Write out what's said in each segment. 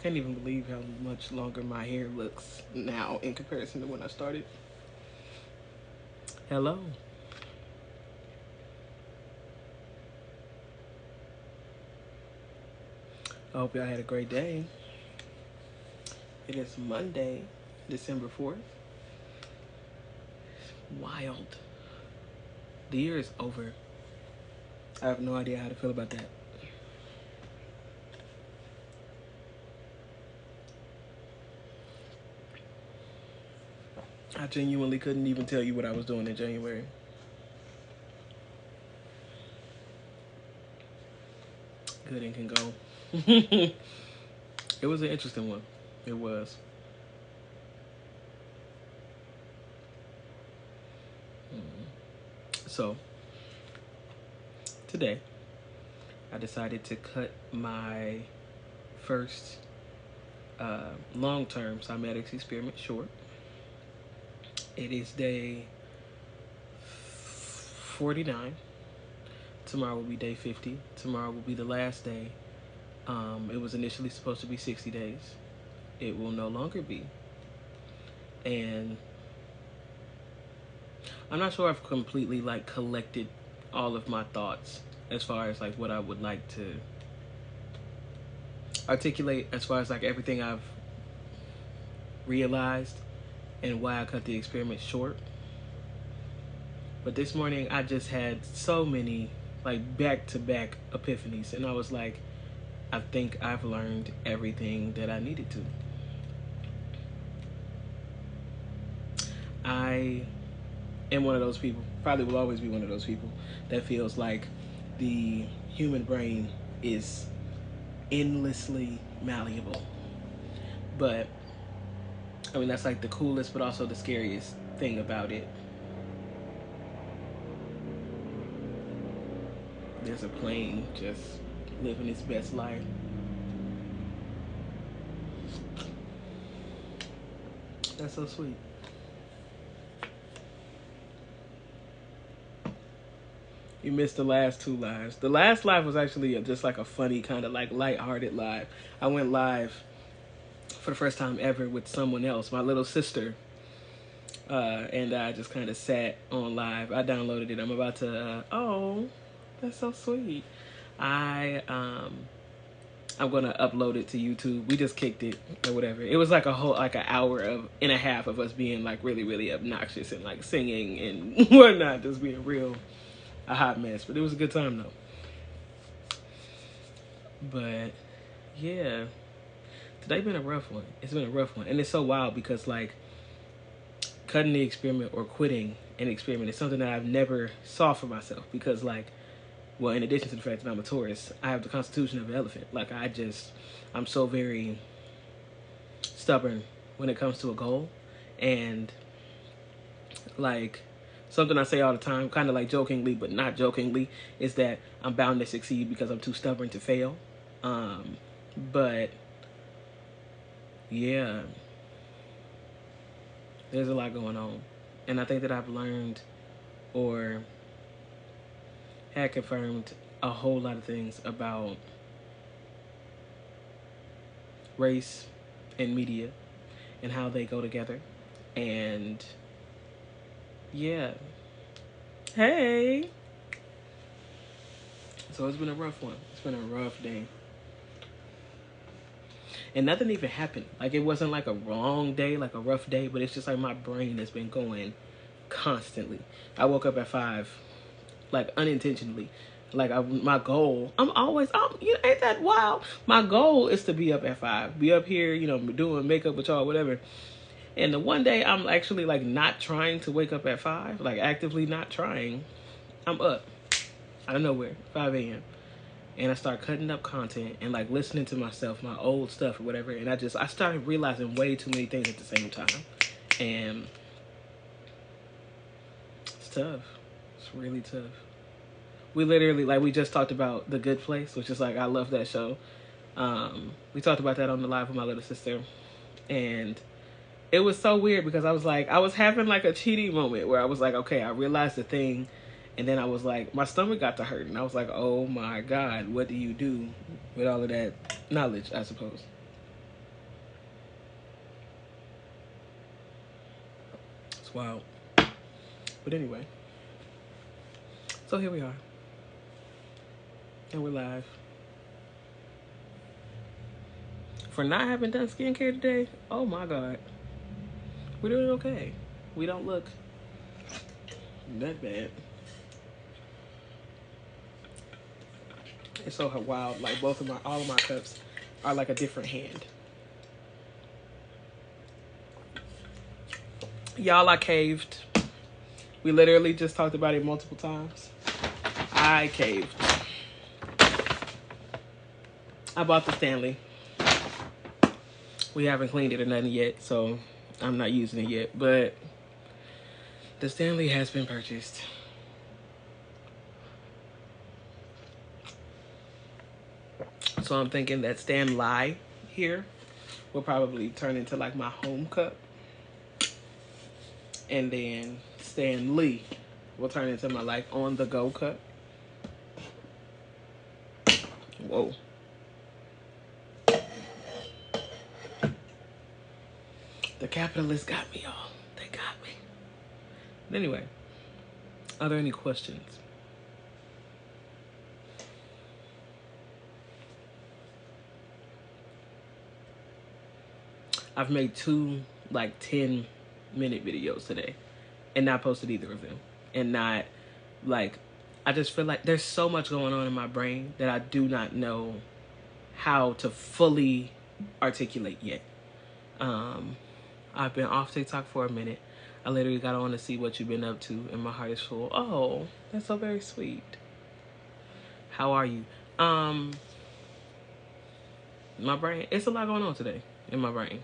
can't even believe how much longer my hair looks now in comparison to when I started. Hello. I hope y'all had a great day. It is Monday, December 4th. Wild. The year is over. I have no idea how to feel about that. I genuinely couldn't even tell you what I was doing in January. Good and can go. It was an interesting one. It was. So, today, I decided to cut my first long-term cymatics experiment short. It is day 49. Tomorrow will be day 50. Tomorrow will be the last day. It was initially supposed to be 60 days. It will no longer be. And I'm not sure I've completely collected all of my thoughts as far as what I would like to articulate, as far as everything I've realized and why I cut the experiment short. But this morning I just had so many back-to-back epiphanies, and I was like, I think I've learned everything that I needed to. I am one of those people, probably will always be one of those people, that feels like the human brain is endlessly malleable. But I mean, that's the coolest but also the scariest thing about it. There's a plane just living its best life. That's so sweet. You missed the last two lives. The last live was actually just a funny kind of lighthearted live. I went live for the first time ever with someone else, my little sister, and I just kind of sat on live. I downloaded it. I'm about to. Oh, that's so sweet. I'm gonna upload it to YouTube. We just kicked it or whatever. It was a whole an hour and a half of us being really, really obnoxious and singing and whatnot, just being real a hot mess. But it was a good time though. But yeah, today's been a rough one. It's been a rough one, and it's so wild because cutting the experiment or quitting an experiment is something that I've never saw for myself because well, in addition to the fact that I'm a Taurus, I have the constitution of an elephant. I'm so very stubborn when it comes to a goal. And something I say all the time, kind of jokingly, but not jokingly, is that I'm bound to succeed because I'm too stubborn to fail. But yeah, there's a lot going on. And I think that I've learned or had confirmed a whole lot of things about race and media and how they go together. And yeah. Hey. So it's been a rough one. It's been a rough day. And nothing even happened. It wasn't a wrong day, a rough day, but it's just my brain has been going constantly. I woke up at 5. Unintentionally. My goal, ain't that wild? My goal is to be up at 5. Be up here, doing makeup with y'all, whatever. And the one day I'm actually not trying to wake up at 5, actively not trying, I'm up out of nowhere, 5 a.m. And I start cutting up content and listening to myself, my old stuff or whatever. And I started realizing way too many things at the same time. And it's tough. It's really tough. We literally, we just talked about The Good Place, which is I love that show. We talked about that on the live with my little sister. And it was so weird because I was having a cheating moment where I was okay, I realized the thing. And then I was my stomach got to hurt. And I was oh my God, what do you do with all of that knowledge, I suppose? wild. But anyway, so here we are. And we're live. For not having done skincare today, oh my God. We're doing okay. We don't look that bad. It's so wild. Like all of my cups are like a different hand. Y'all, I caved. We literally just talked about it multiple times. I caved. I bought the Stanley. We haven't cleaned it or nothing yet, so I'm not using it yet. But the Stanley has been purchased. So I'm thinking that Stanley here will probably turn into like my home cup. And then Stanley will turn into my like on the go cup. Whoa. The capitalists got me, y'all. They got me. But anyway, are there any questions? I've made 2 like 10-minute videos today and not posted either of them. And not like, I just feel like there's so much going on in my brain that I do not know how to fully articulate yet. I've been off TikTok for a minute. I literally got on to see what you've been up to, and my heart is full. Oh, that's so very sweet. How are you? My brain, it's a lot going on today in my brain.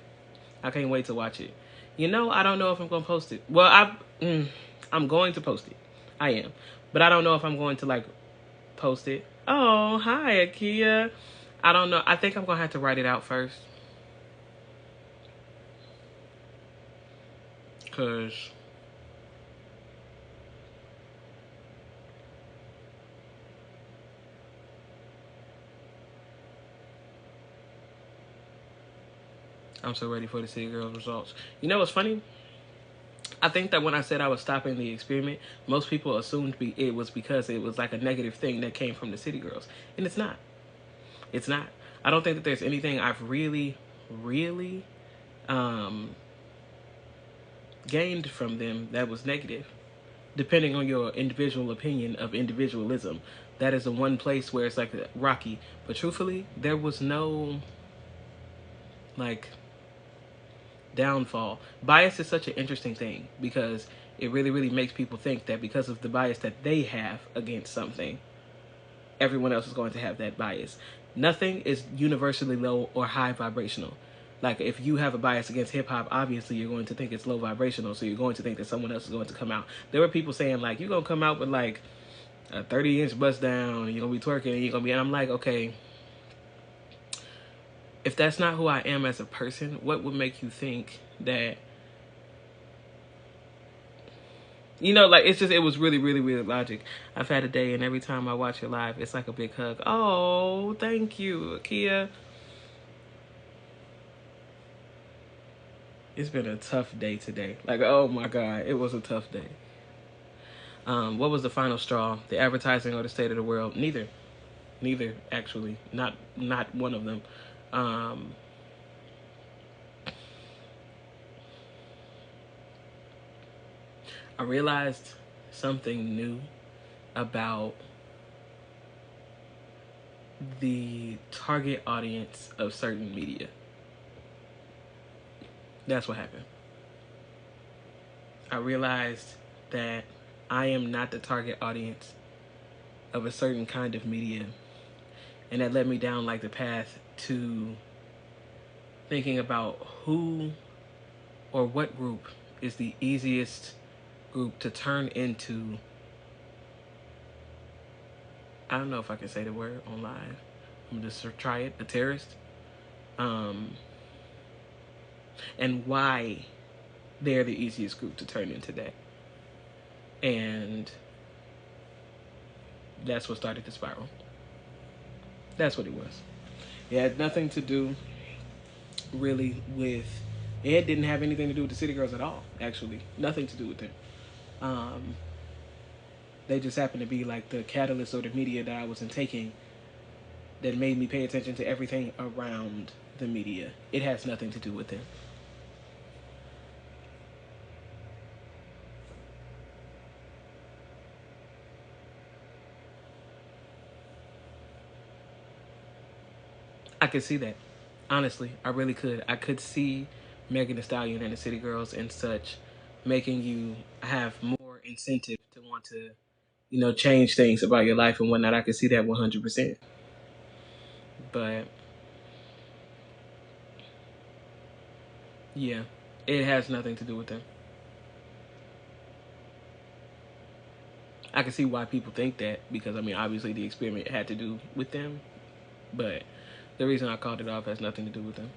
I can't wait to watch it. You know, I don't know if I'm going to post it. Well, I'm going to post it. I am. But I don't know if I'm going to, like, post it. Oh, hi, Akia. I don't know. I think I'm going to have to write it out first. Because I'm so ready for the City Girls results. You know what's funny? I think that when I said I was stopping the experiment, most people assumed it was because it was like a negative thing that came from the City Girls. And it's not. It's not. I don't think that there's anything I've really gained from them that was negative. Depending on your individual opinion of individualism, that is the one place where it's like rocky. But truthfully, there was no like downfall. Bias is such an interesting thing because it really makes people think that because of the bias that they have against something, everyone else is going to have that bias. Nothing is universally low or high vibrational. Like, if you have a bias against hip-hop, obviously you're going to think it's low vibrational, so you're going to think that someone else is going to come out. There were people saying, like, you're going to come out with, like, a 30-inch bust down, and you're going to be twerking, and you're going to be... And I'm like, okay, if that's not who I am as a person, what would make you think that... You know, like, it's just, it was really logic. I've had a day, and every time I watch it live, it's like a big hug. Oh, thank you, Akia. It's been a tough day today. Like, oh my God, it was a tough day. What was the final straw? The advertising or the state of the world? Neither, actually. Not one of them. I realized something new about the target audience of certain media. That's what happened. I realized that I am not the target audience of a certain kind of media. And that led me down like the path to thinking about who or what group is the easiest group to turn into, I don't know if I can say the word on live. I'm just try it, a terrorist. And why they're the easiest group to turn into that. And that's what started the spiral. That's what it was. It had nothing to do really with It didn't have anything to do with the City Girls at all, actually. Nothing to do with them. Um, they just happened to be like the catalyst or the media that I wasn't taking that made me pay attention to everything around the media. It has nothing to do with them. I could see that. Honestly, I really could. I could see Megan Thee Stallion and the City Girls and such making you have more incentive to want to, change things about your life and whatnot. I could see that 100%. But yeah, it has nothing to do with them. I can see why people think that because, I mean, obviously the experiment had to do with them. But the reason I called it off has nothing to do with them.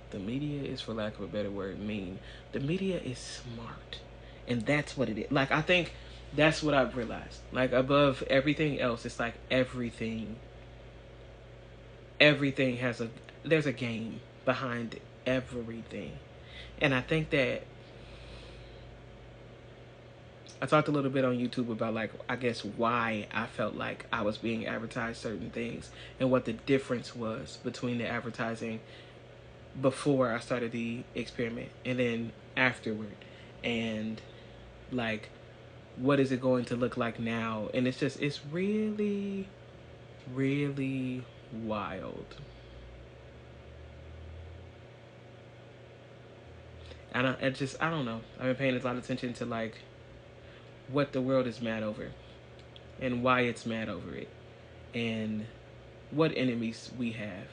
The media is, for lack of a better word, mean. The media is smart. And that's what it is. Like, I think that's what I've realized. Like, above everything else, it's like everything has there's a game behind everything. And I think that I talked a little bit on YouTube about, like, I guess why I felt like I was being advertised certain things and what the difference was between the advertising before I started the experiment and then afterward, and like what is it going to look like now. And it's really, really wild. And I don't know, I've been paying a lot of attention to like what the world is mad over and why it's mad over it, and what enemies we have.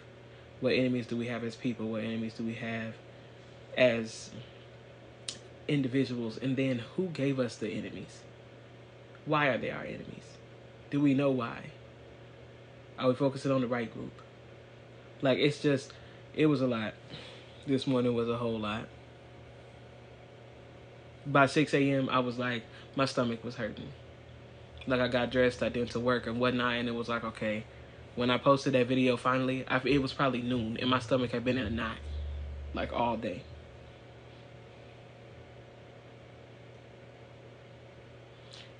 What enemies do we have as people? What enemies do we have as individuals? And then who gave us the enemies? Why are they our enemies? Do we know why? Are we focusing on the right group? Like, it was a lot. This morning was a whole lot. By 6 a.m., I was like, my stomach was hurting. Like, I got dressed, I did to work and whatnot, and it was like, okay. When I posted that video finally, it was probably noon, and my stomach had been in a knot, like, all day.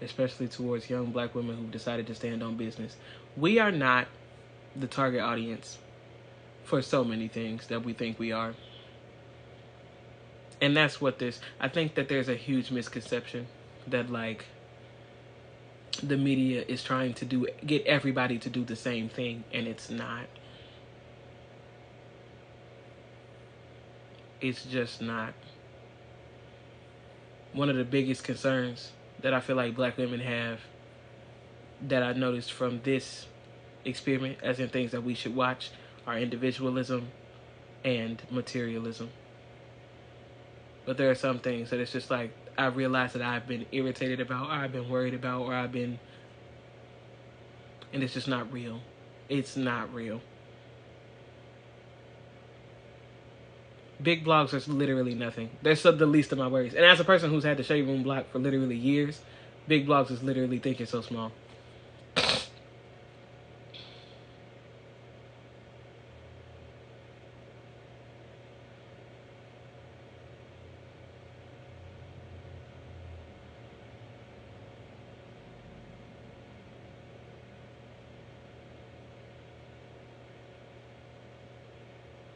Especially towards young black women who decided to stand on business. We are not the target audience for so many things that we think we are. And that's what I think that there's a huge misconception that, like, the media is trying to get everybody to do the same thing, and it's not. It's just not. One of the biggest concerns that I feel like black women have, that I noticed from this experiment, as in things that we should watch, are individualism and materialism. But there are some things that it's just like, I realize that I've been irritated about, or I've been worried about, or and it's just not real. It's not real. Big blogs are literally nothing. They're the least of my worries. And as a person who's had the Shade Room block for literally years, big blogs is literally thinking so small.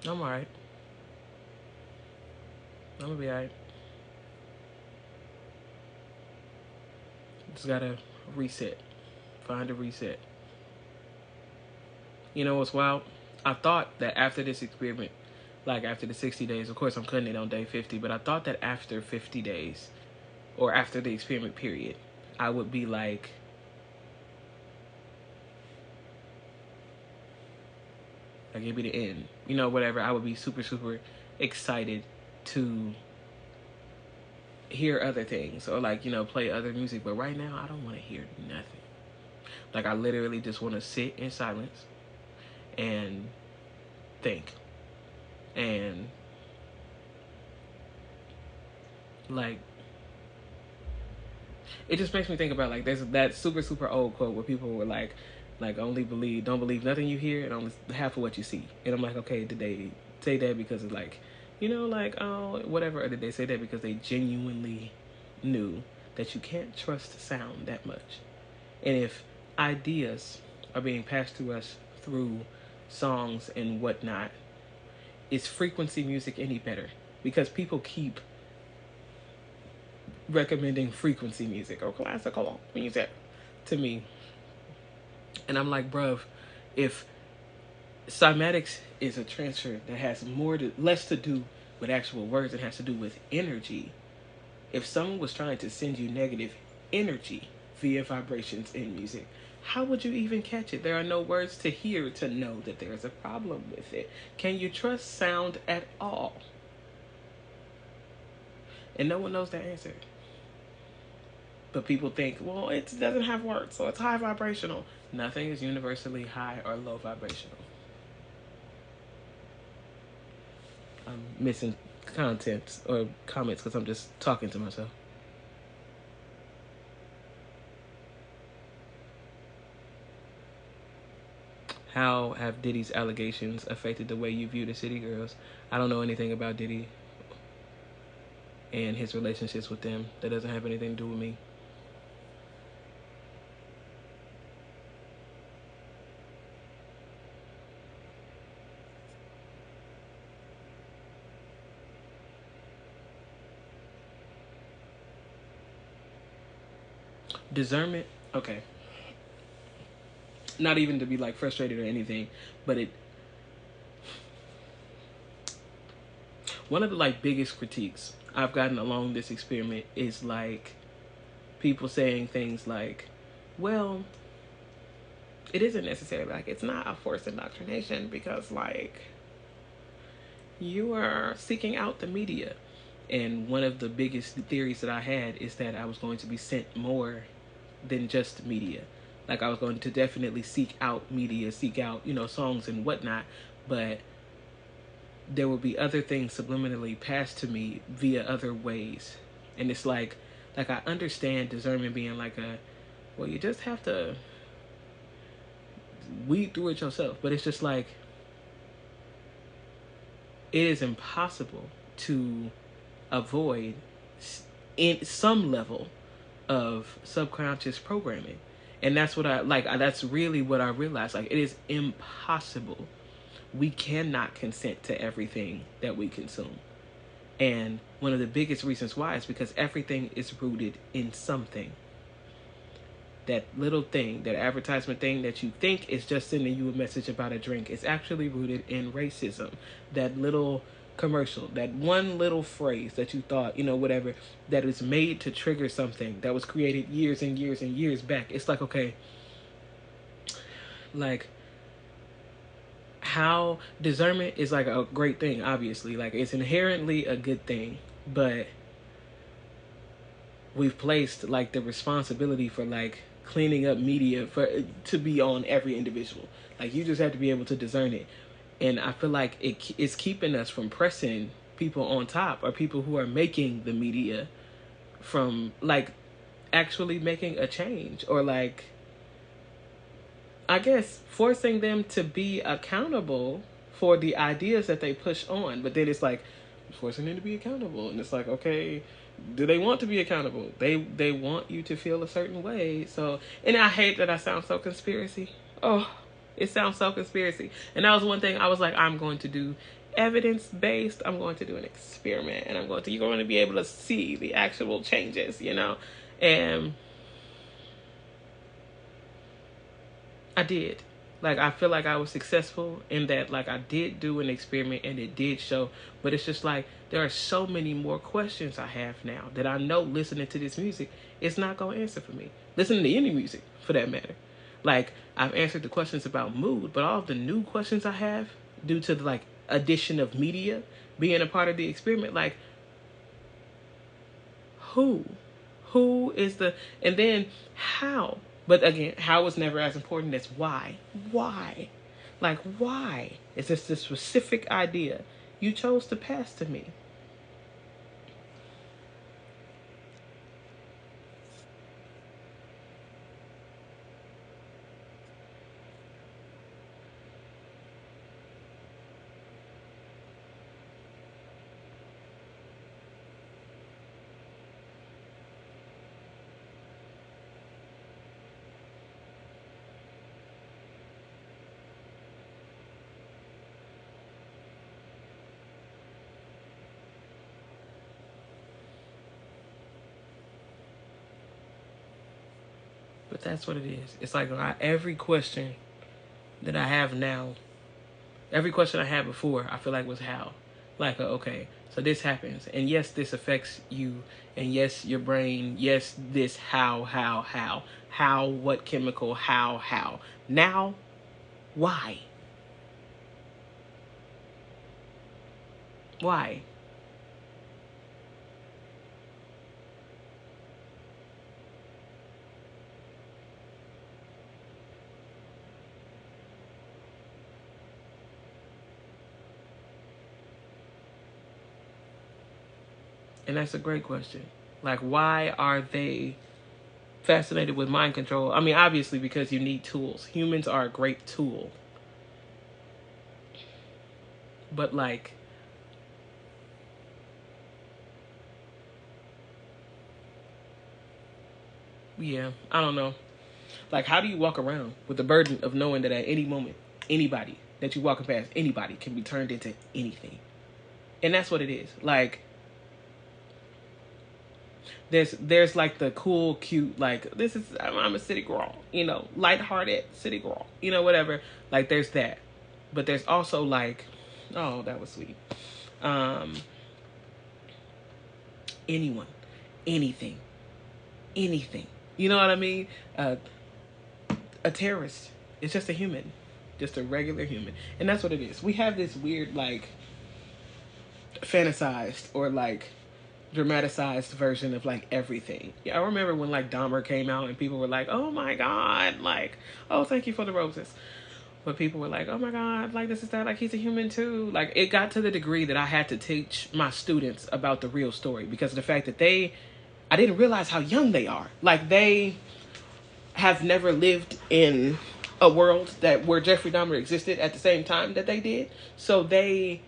I'm alright. I'm gonna be alright. Just gotta reset. Find a reset. You know what's wild? I thought that after this experiment, like after the 60 days, of course I'm cutting it on day 50, but I thought that after 50 days, or after the experiment period, I would be like, it'd be the end. You know, whatever. I would be super, super excited to hear other things, or like, play other music. But right now, I don't want to hear nothing. Like, I literally just want to sit in silence and think. And like, it just makes me think about, like, there's that super, super old quote where people were like don't believe nothing you hear and only half of what you see. And I'm like, okay, did they say that because of, like, like, oh, whatever, or did they say that because they genuinely knew that you can't trust sound that much? And if ideas are being passed to us through songs and whatnot, is frequency music any better? Because people keep recommending frequency music or classical music to me. And I'm like, bruv, if Cymatics is a transfer that has less to do with actual words and has to do with energy, if someone was trying to send you negative energy via vibrations in music, how would you even catch it? There are no words to hear to know that there is a problem with it. Can you trust sound at all? And no one knows the answer. But people think, well, it doesn't have words, so it's high vibrational. Nothing is universally high or low vibrational. I'm missing content or comments because I'm just talking to myself. How have Diddy's allegations affected the way you view the City Girls? I don't know anything about Diddy and his relationships with them. That doesn't have anything to do with me. Discernment, okay. Not even to be like frustrated or anything, but one of the like biggest critiques I've gotten along this experiment is like people saying things like, well, it isn't necessarily like, it's not a forced indoctrination because like you are seeking out the media. And one of the biggest theories that I had is that I was going to be sent more than just media. Like I was going to definitely seek out media, seek out, songs and whatnot, but there will be other things subliminally passed to me via other ways. And it's like I understand discernment being like well, you just have to weed through it yourself. But it's just like, it is impossible to avoid in some level of subconscious programming. And that's what that's really what I realized. Like, it is impossible. We cannot consent to everything that we consume. And one of the biggest reasons why is because everything is rooted in something. That little thing, that advertisement thing that you think is just sending you a message about a drink, is actually rooted in racism. That little commercial, that one little phrase that you thought, whatever, that is made to trigger something that was created years and years and years back. It's like, okay, like, how discernment is like a great thing, obviously. Like, it's inherently a good thing, but we've placed like the responsibility for like cleaning up media to be on every individual. Like, you just have to be able to discern it. And I feel like it's keeping us from pressing people on top, or people who are making the media, from like actually making a change, or like, I guess, forcing them to be accountable for the ideas that they push on. But then it's like forcing them to be accountable, and it's like, okay, do they want to be accountable? They want you to feel a certain way. So, and I hate that I sound so conspiracy. Oh, it sounds so conspiracy. And that was one thing I was like, I'm going to do evidence-based. I'm going to do an experiment, and you're going to be able to see the actual changes, And I did. Like, I feel like I was successful in that, like, I did do an experiment and it did show. But it's just like, there are so many more questions I have now that I know listening to this music, it's not going to answer for me. Listening to any music, for that matter. Like, I've answered the questions about mood, but all of the new questions I have, due to the, like, addition of media being a part of the experiment, like, who is the, and then how? But again, how is never as important as why. Like, why? It's just this specific idea you chose to pass to me. But that's what it is. It's like every question that I have now, every question I had before, I feel like was how. Like, okay, so this happens. And yes, this affects you. And yes, your brain. Yes, this, how. How, what chemical, how. Now, why? Why? And that's a great question. Like, why are they fascinated with mind control? I mean, obviously, because you need tools. Humans are a great tool. But, like, yeah, I don't know. Like, how do you walk around with the burden of knowing that at any moment, anybody that you walking past, anybody can be turned into anything? And that's what it is. Like, there's like the cool, cute, like, this is, I'm a city girl, you know, lighthearted city girl, you know, whatever. Like, there's that. But there's also like, oh, that was sweet. Anyone, anything, anything. You know what I mean? A terrorist. It's just a human, just a regular human, and that's what it is. We have this weird, like, fantasized or like dramatized version of like everything. Yeah, I remember when like Dahmer came out and people were like, "Oh my god!" Like, "Oh, thank you for the roses." But people were like, "Oh my god!" Like, this is that. Like, he's a human too. Like, it got to the degree that I had to teach my students about the real story because of the fact that I didn't realize how young they are. Like, they have never lived in a world that where Jeffrey Dahmer existed at the same time that they did. So they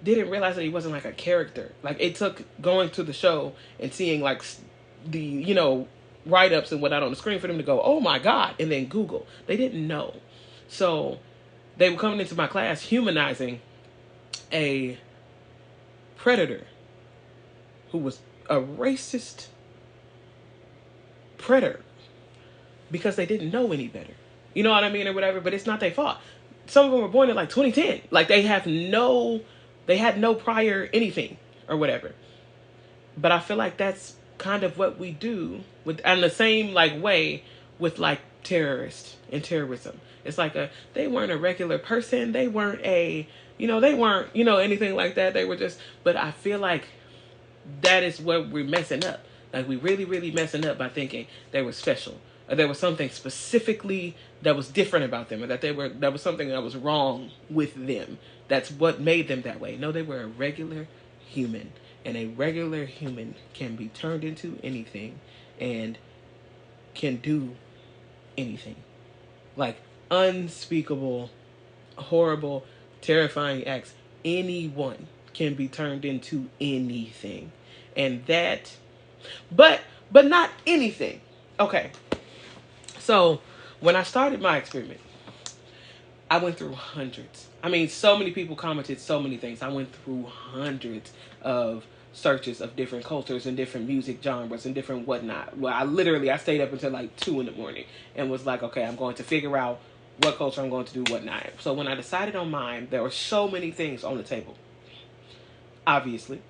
didn't realize that he wasn't like a character. Like, it took going to the show and seeing like the, you know, write-ups and whatnot on the screen for them to go, "Oh my god," and then Google. They didn't know. So they were coming into my class humanizing a predator who was a racist predator because they didn't know any better. You know what I mean, or whatever, but it's not their fault. Some of them were born in like 2010. Like, they had no prior anything or whatever. But I feel like that's kind of what we do with, and the same like way with like terrorists and terrorism. It's like they weren't a regular person. They weren't they weren't, anything like that. They were just, but I feel like that is what we're messing up. Like, we really, really messing up by thinking they were special. Or there was something specifically that was different about them, or that was something that was wrong with them. That's what made them that way. No, they were a regular human. And a regular human can be turned into anything and can do anything. Like, unspeakable, horrible, terrifying acts. Anyone can be turned into anything. And that, but not anything. Okay. So when I started my experiment, I went through hundreds. I mean, so many people commented so many things. I went through hundreds of searches of different cultures and different music genres and different whatnot. Well, I stayed up until like 2 a.m. and was like, okay, I'm going to figure out what culture I'm going to do whatnot. So when I decided on mine, there were so many things on the table. Obviously,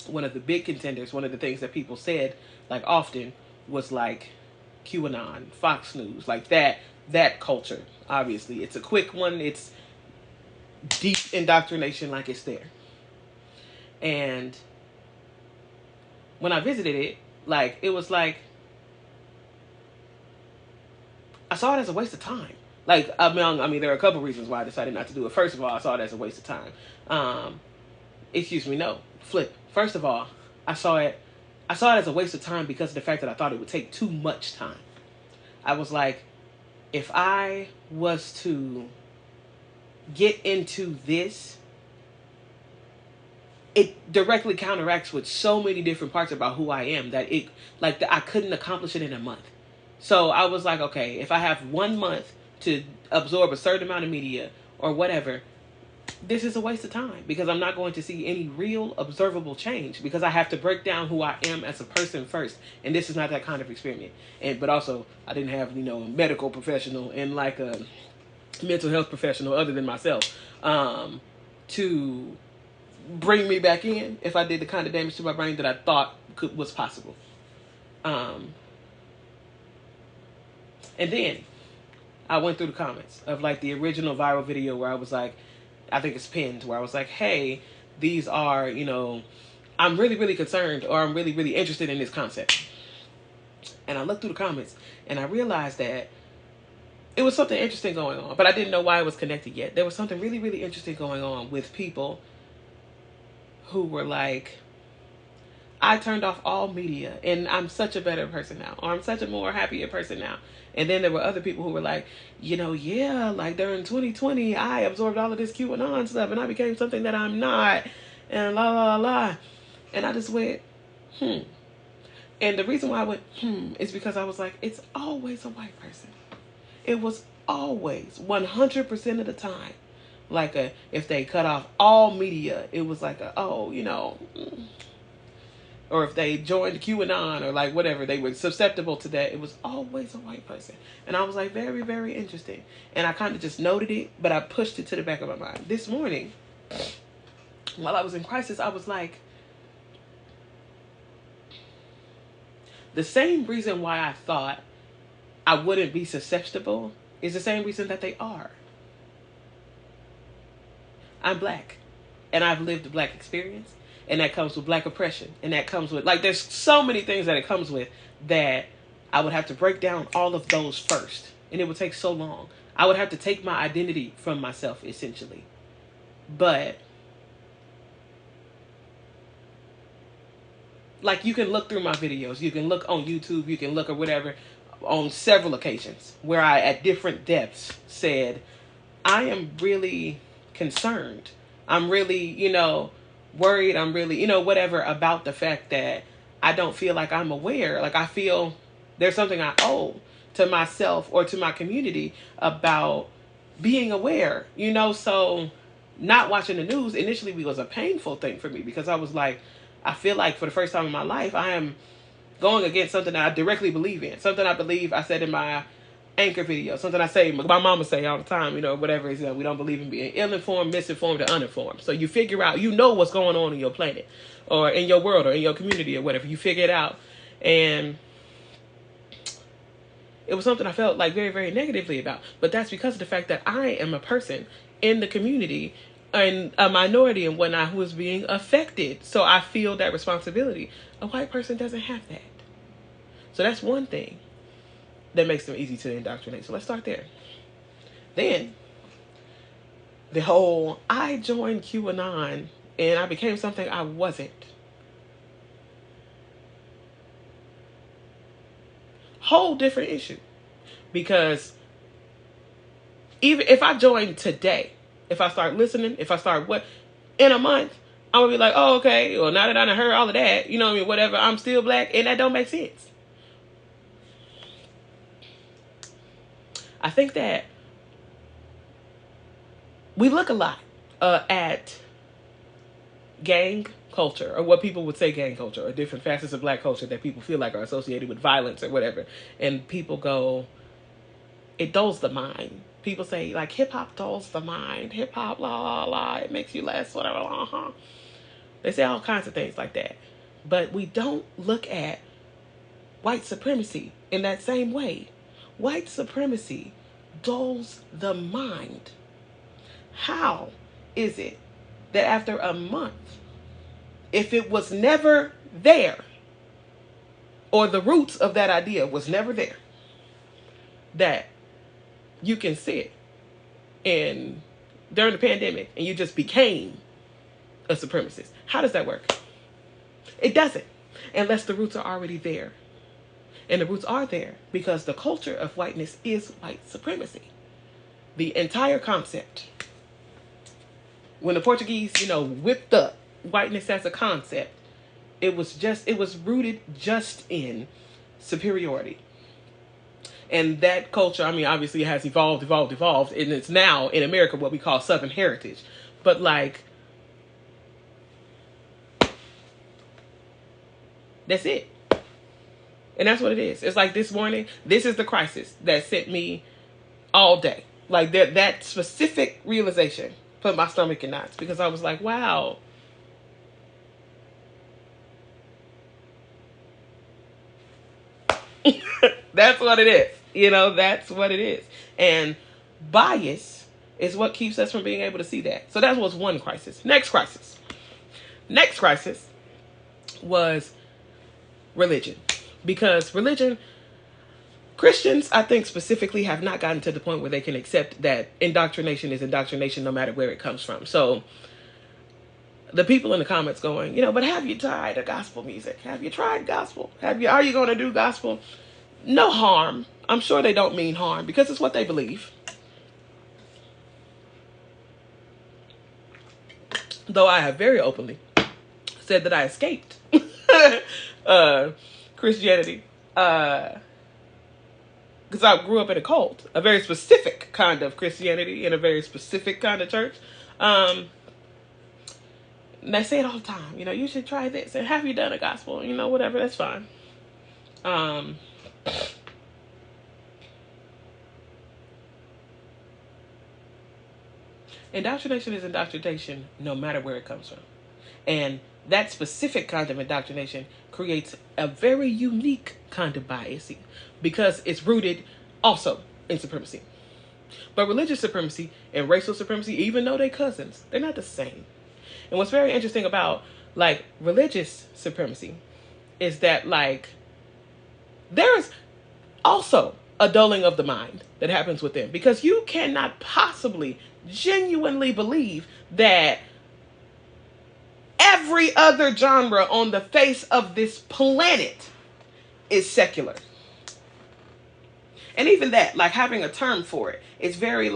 one of the big contenders, one of the things that people said like often was like QAnon, Fox News, like that culture. Obviously, it's a quick one. It's deep indoctrination, like it's there. And when I visited it, like, it was like, I saw it as a waste of time. Like, I mean, there are a couple reasons why I decided not to do it. First of all, I saw it as a waste of time. Excuse me, no, flip. First of all, I saw it as a waste of time because of the fact that I thought it would take too much time. I was like, if I was to get into this, it directly counteracts with so many different parts about who I am that I couldn't accomplish it in a month. So I was like, okay, if I have 1 month to absorb a certain amount of media or whatever, this is a waste of time because I'm not going to see any real observable change because I have to break down who I am as a person first. And this is not that kind of experiment. But also I didn't have, a medical professional and like a mental health professional other than myself, to bring me back in if I did the kind of damage to my brain that I thought was possible. And then I went through the comments of like the original viral video where I was like, I think it's pinned, where I was like, hey, these are, I'm really, really concerned, or I'm really, really interested in this concept. And I looked through the comments and I realized that it was something interesting going on, but I didn't know why it was connected yet. There was something really, really interesting going on with people who were like, I turned off all media and I'm such a better person now, or I'm such a more happier person now. And then there were other people who were like, yeah, like during 2020, I absorbed all of this QAnon stuff and I became something that I'm not, and la, la, la. And I just went, And the reason why I went, is because I was like, it's always a white person. It was always 100% of the time. Like if they cut off all media, it was like or if they joined QAnon or like whatever, they were susceptible to that. It was always a white person. And I was like, very, very interesting. And I kind of just noted it, but I pushed it to the back of my mind. This morning, while I was in crisis, I was like, the same reason why I thought I wouldn't be susceptible is the same reason that they are. I'm black, and I've lived a black experience, and that comes with black oppression, and that comes with, like, there's so many things that it comes with that I would have to break down all of those first, and it would take so long. I would have to take my identity from myself, essentially. But, like, you can look through my videos, you can look on YouTube, you can look or whatever, on several occasions, where I, at different depths, said, I am really concerned. I'm really, worried. I'm really, whatever, about the fact that I don't feel like I'm aware. Like, I feel there's something I owe to myself or to my community about being aware, so not watching the news initially was a painful thing for me because I was like, I feel like for the first time in my life, I am going against something that I directly believe in. Something I believe I said in my anchor video, something I say, my mama say all the time, whatever is, we don't believe in being ill-informed, misinformed, or uninformed. So you figure out, what's going on in your planet or in your world or in your community or whatever. You figure it out. And it was something I felt like very, very negatively about. But that's because of the fact that I am a person in the community and a minority and whatnot who is being affected. So I feel that responsibility. A white person doesn't have that. So that's one thing that makes them easy to indoctrinate. So let's start there. Then, the whole, I joined QAnon and I became something I wasn't. Whole different issue. Because even if I join today, if I start listening, if I start in a month, I'm going to be like, oh, okay, well, now that I done heard all of that, whatever, I'm still black, and that don't make sense. I think that we look a lot at gang culture, or what people would say gang culture, or different facets of black culture that people feel like are associated with violence or whatever. And people go, it dulls the mind. People say, like, hip-hop dulls the mind. Hip-hop, la, la, la, it makes you less, whatever, uh-huh. They say all kinds of things like that. But we don't look at white supremacy in that same way. White supremacy dulls the mind. How is it that after a month, if it was never there, or the roots of that idea was never there, that you can sit and during the pandemic and you just became a supremacist. How does that work? It doesn't, unless the roots are already there. And the roots are there because the culture of whiteness is white supremacy. The entire concept. When the Portuguese, whipped up whiteness as a concept, it was rooted just in superiority. And that culture, obviously it has evolved, and it's now in America what we call Southern heritage. But that's it. And that's what it is. It's like this morning, this is the crisis that sent me all day. Like that specific realization put my stomach in knots because I was like, wow. That's what it is. That's what it is. And bias is what keeps us from being able to see that. So that was one crisis. Next crisis was religion. Because religion, Christians, I think specifically, have not gotten to the point where they can accept that indoctrination is indoctrination no matter where it comes from. So the people in the comments going, but have you tried a gospel music? Have you tried gospel? Are you going to do gospel? No harm. I'm sure they don't mean harm because it's what they believe. Though I have very openly said that I escaped Christianity because I grew up in a cult, a very specific kind of Christianity in a very specific kind of church. And they say it all the time, you should try this. And have you done a gospel? Whatever, that's fine. Indoctrination is indoctrination no matter where it comes from. And that specific kind of indoctrination creates a very unique kind of bias because it's rooted also in supremacy. But religious supremacy and racial supremacy, even though they're cousins, they're not the same. And what's very interesting about religious supremacy is that there is also a dulling of the mind that happens with them because you cannot possibly genuinely believe that every other genre on the face of this planet is secular. And even that, having a term for it, it's very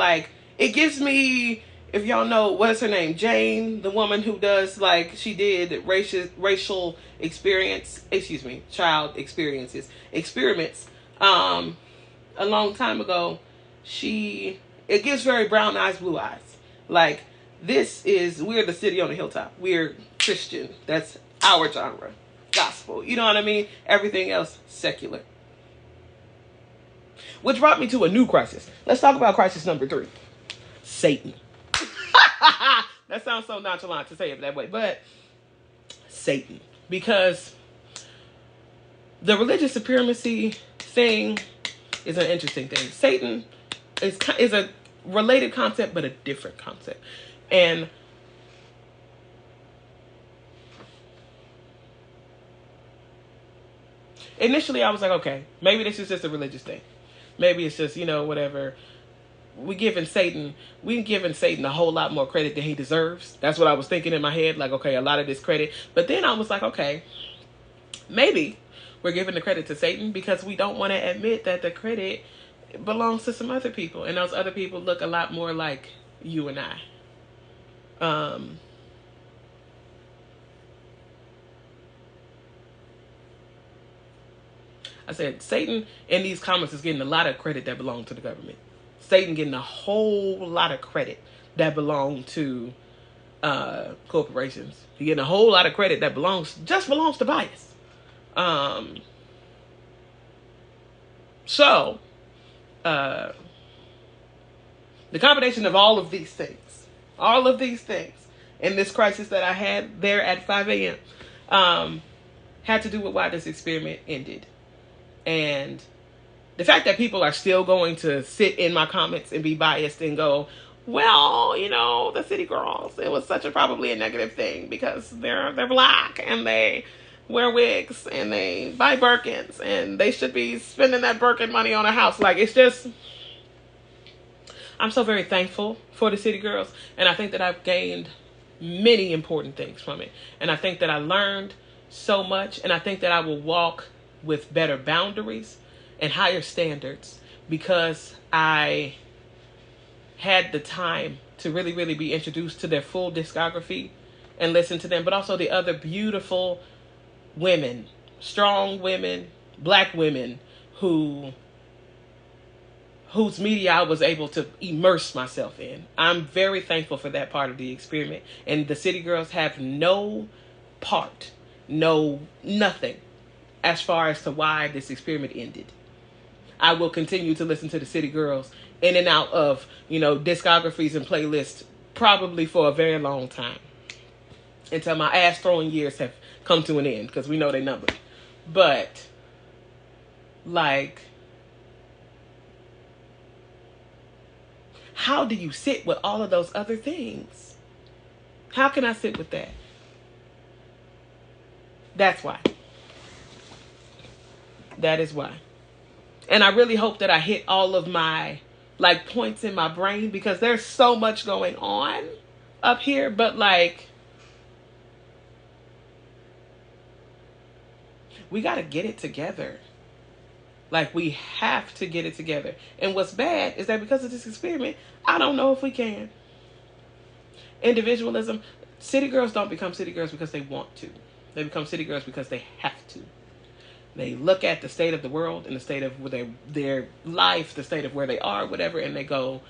it gives me, if y'all know, what's her name? Jane, the woman who does she did racial child experiments, a long time ago. It gives very brown eyes, blue eyes. We're the city on the hilltop. We're Christian. That's our genre. Gospel. You know what I mean? Everything else, secular. Which brought me to a new crisis. Let's talk about crisis number 3. Satan. That sounds so nonchalant to say it that way, but Satan. Because the religious supremacy thing is an interesting thing. Satan is a related concept, but a different concept. And initially I was like, okay, maybe this is just a religious thing. Maybe it's just, whatever. We giving Satan a whole lot more credit than he deserves. That's what I was thinking in my head. Okay, a lot of this credit. But then I was like, okay, maybe we're giving the credit to Satan because we don't want to admit that the credit belongs to some other people. And those other people look a lot more like you and I. I said, Satan in these comments is getting a lot of credit that belongs to the government. Satan getting a whole lot of credit that belongs to corporations. He getting a whole lot of credit that belongs to bias. So, the combination of all of these things, in this crisis that I had there at 5 a.m., had to do with why this experiment ended. And the fact that people are still going to sit in my comments and be biased and go, well, the city girls, it was probably a negative thing because they're black and they wear wigs and they buy Birkins and they should be spending that Birkin money on a house. It's just, I'm so very thankful for the City Girls, and I think that I've gained many important things from it. And I think that I learned so much, and I think that I will walk with better boundaries and higher standards because I had the time to really, really be introduced to their full discography and listen to them, but also the other beautiful women, strong women, black women whose media I was able to immerse myself in. I'm very thankful for that part of the experiment. And the City Girls have no part, nothing as far as to why this experiment ended. I will continue to listen to the City Girls in and out of, discographies and playlists probably for a very long time. Until my ass throwing years have come to an end, because we know they numbered. But, how do you sit with all of those other things? How can I sit with that? That's why. That is why. And I really hope that I hit all of my points in my brain, because there's so much going on up here, but we got to get it together. We have to get it together. And what's bad is that because of this experiment, I don't know if we can. Individualism. City Girls don't become City Girls because they want to. They become City Girls because they have to. They look at the state of the world and the state of their life, the state of where they are, whatever, and they go,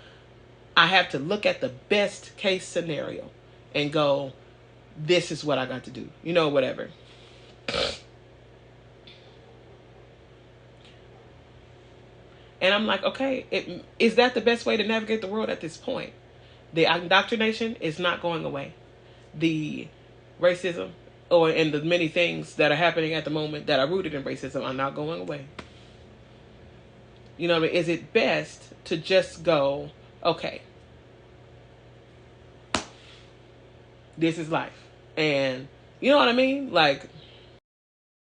I have to look at the best case scenario and go, this is what I got to do. Whatever. And I'm like, okay, is that the best way to navigate the world at this point? The indoctrination is not going away. The racism and the many things that are happening at the moment that are rooted in racism are not going away. Is it best to just go, okay, this is life. And you know what I mean?